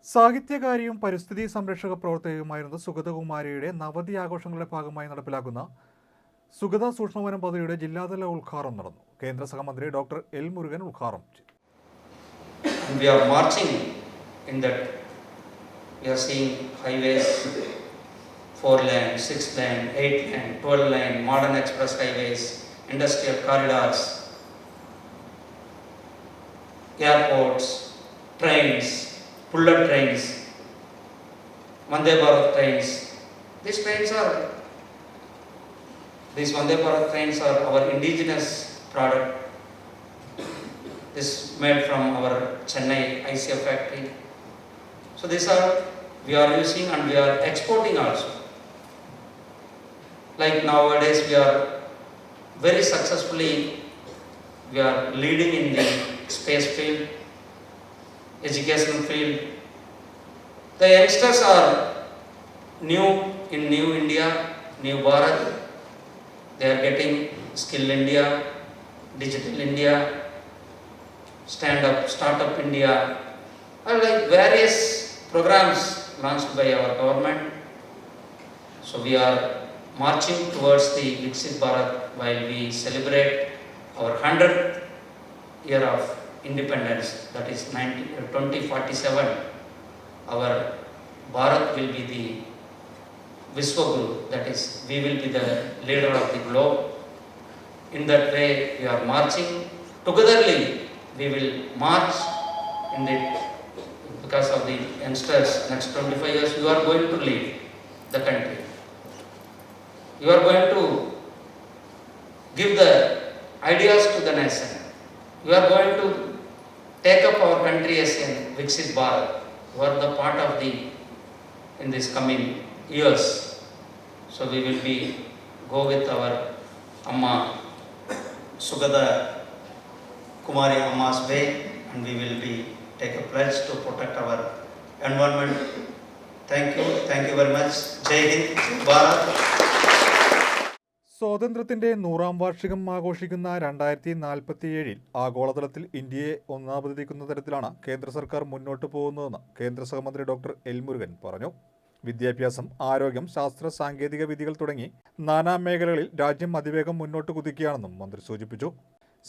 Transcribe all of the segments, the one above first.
സാഹിത്യകാരിയും പരിസ്ഥിതി സംരക്ഷക പ്രവർത്തകയുമായിരുന്ന സുഗതകുമാരിയുടെ നവതി ആഘോഷങ്ങളുടെ ഭാഗമായി നടപ്പിലാക്കുന്ന സുഗത സൂക്ഷ്മവനം പദ്ധതിയുടെ ജില്ലാതല ഉദ്ഘാടനം നടന്നു. കേന്ദ്ര സഹമന്ത്രി ഡോക്ടർ എൽ മുരുകൻ ഉദ്ഘാടനം ചെയ്തു. We are marching in that. We are seeing highways, 4-lane, 6-lane, 8-lane, 12-lane, modern express highways, industrial corridors, airports, trains, bullet trains, Vande Bharat trains. These Vande Bharat trains are our indigenous product. This made from our Chennai ICF factory. So these are we are using and we are exporting also. Like nowadays we are very successfully we are leading in the space field, educational field. The youngsters are new in New India, New Bharat. They are getting Skill India, Digital India, Startup India, and like various programs launched by our government. So we are marching towards the Viksit Bharat while we celebrate our 100th year of independence, that is 2047. Our Bharat will be the Vishwaguru, that is we will be the leader of the globe. In that way we are marching togetherly. We will march in the because of the youngsters. Next 25 years you are going to lead the country. You are going to give the ideas to the nation. You are going to take up our country as a Viksit Bharat. You are the part of the in this coming years. So we will be go with our Amma Sugata Kumari Amma's way, and we will be take a pledge to protect our environment. Thank you very much. Jai Hind, Bharat. സ്വാതന്ത്ര്യത്തിന്റെ 100ാം വാർഷികം ആഘോഷിക്കുന്ന 2047 ആഗോളതലത്തിൽ ഇന്ത്യയെ ഒന്നാമതെത്തിക്കുന്ന തരത്തിലാണ് കേന്ദ്ര സർക്കാർ മുന്നോട്ട് പോകുന്നതെന്ന് കേന്ദ്ര സഹമന്ത്രി ഡോക്ടർ എൽ മുരുകൻ പറഞ്ഞു. വിദ്യാഭ്യാസം, ആരോഗ്യം, ശാസ്ത്ര സാങ്കേതിക വിദ്യകൾ തുടങ്ങി നാനാ മേഖലകളിൽ രാജ്യം അതിവേഗം മുന്നോട്ട് കുതിക്കുകയാണെന്നും മന്ത്രി സൂചിപ്പിച്ചു.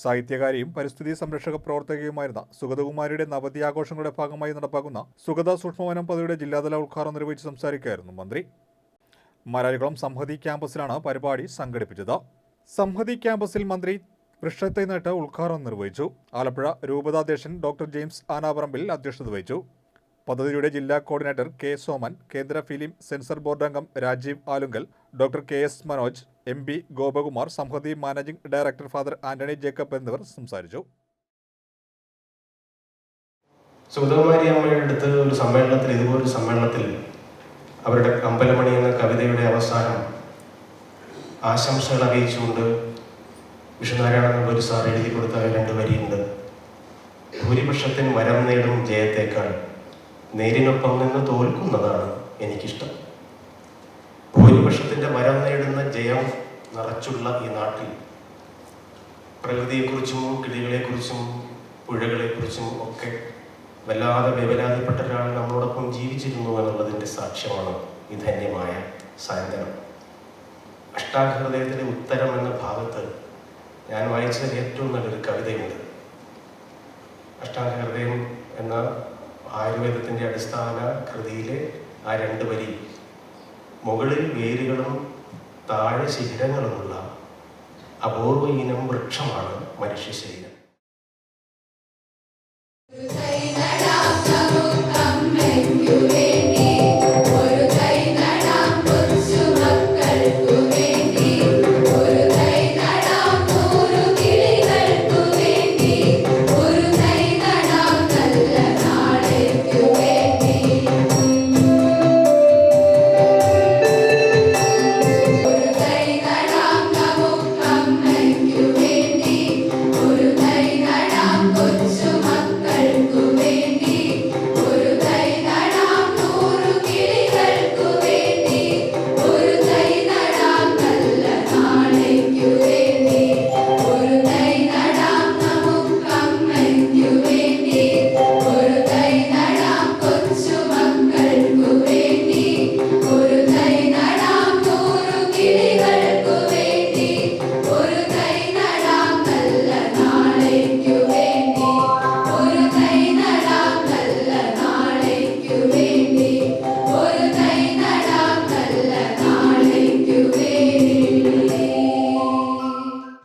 സാഹിത്യകാരിയും പരിസ്ഥിതി സംരക്ഷക പ്രവർത്തകയുമായിരുന്ന സുഗതകുമാരിയുടെ നവതി ആഘോഷങ്ങളുടെ ഭാഗമായി നടപ്പാക്കുന്ന സുഗത സൂക്ഷ്മവനം പദ്ധതിയുടെ ജില്ലാതല ഉദ്ഘാടനം നിർവഹിച്ച് സംസാരിക്കുകയായിരുന്നു മന്ത്രി. മരാരികുളം സംഹതി ക്യാമ്പസിലാണ് പരിപാടി സംഘടിപ്പിച്ചത്. സംഹതി ക്യാമ്പസിൽ മന്ത്രി വൃക്ഷത്തൈ നട്ട് ഉദ്ഘാടനം നിർവഹിച്ചു. ആലപ്പുഴ രൂപതാധ്യക്ഷൻ ഡോക്ടർ ജെയിംസ് ആനാപറമ്പിൽ അധ്യക്ഷത വഹിച്ചു. പദ്ധതിയുടെ ജില്ലാ കോർഡിനേറ്റർ കെ സോമൻ, കേന്ദ്ര ഫിലിം സെൻസർ ബോർഡ് അംഗം Rajeev Alunkal, doctor K S Manoj, MP Gopakumar, Samhathi managing director father Antony Jacob എന്നിവർ സംസാരിച്ചു. സുഗതകുമാരി അമ്മയുടെ അടുത്ത് ഒരു സമ്മേളനത്തിൽ, ഇതുപോലൊരു സമ്മേളനത്തിൽ അവരുടെ അമ്പലമണി എന്ന കവിതയുടെ അവസാനം ആശംസകൾ അറിയിച്ചുകൊണ്ട് വിഷ്ണുനാരായണ നമ്പൂതിരി സാർ എഴുതി കൊടുത്ത 2 വരിയുണ്ട്. ഭൂരിപക്ഷത്തിന് വരം നേടും ജയത്തേക്കാൾ നേരിനൊപ്പം നിന്ന് തോൽക്കുന്നതാണ് എനിക്കിഷ്ടം. ഭൂരിപക്ഷത്തിന്റെ വരം നേടുന്ന ജയം നിറച്ചുള്ള ഈ നാട്ടിൽ പ്രകൃതിയെക്കുറിച്ചും കിളികളെക്കുറിച്ചും പുഴകളെക്കുറിച്ചും ഒക്കെ വല്ലാതെ വേവലാതിപ്പെട്ട ഒരാൾ നമ്മളോടൊപ്പം ജീവിച്ചിരുന്നു എന്നുള്ളതിൻ്റെ സാക്ഷ്യമാണ് ഈ ധന്യമായ സായന്തനം. അഷ്ടാംഗഹൃദയത്തിലെ ഉത്തരം എന്ന ഭാഗത്ത് ഞാൻ വായിച്ചതിൽ ഏറ്റവും നല്ലൊരു കവിതയുണ്ട്. അഷ്ടാംഗഹൃദയം എന്ന ആയുർവേദത്തിൻ്റെ അടിസ്ഥാന കൃതിയിലെ ആ 2 വരി, മുകളിൽ വേരുകളും താഴെ ശിഖരങ്ങളുമുള്ള അപൂർവ ഇനം വൃക്ഷമാണ് മനുഷ്യ ശരീരം.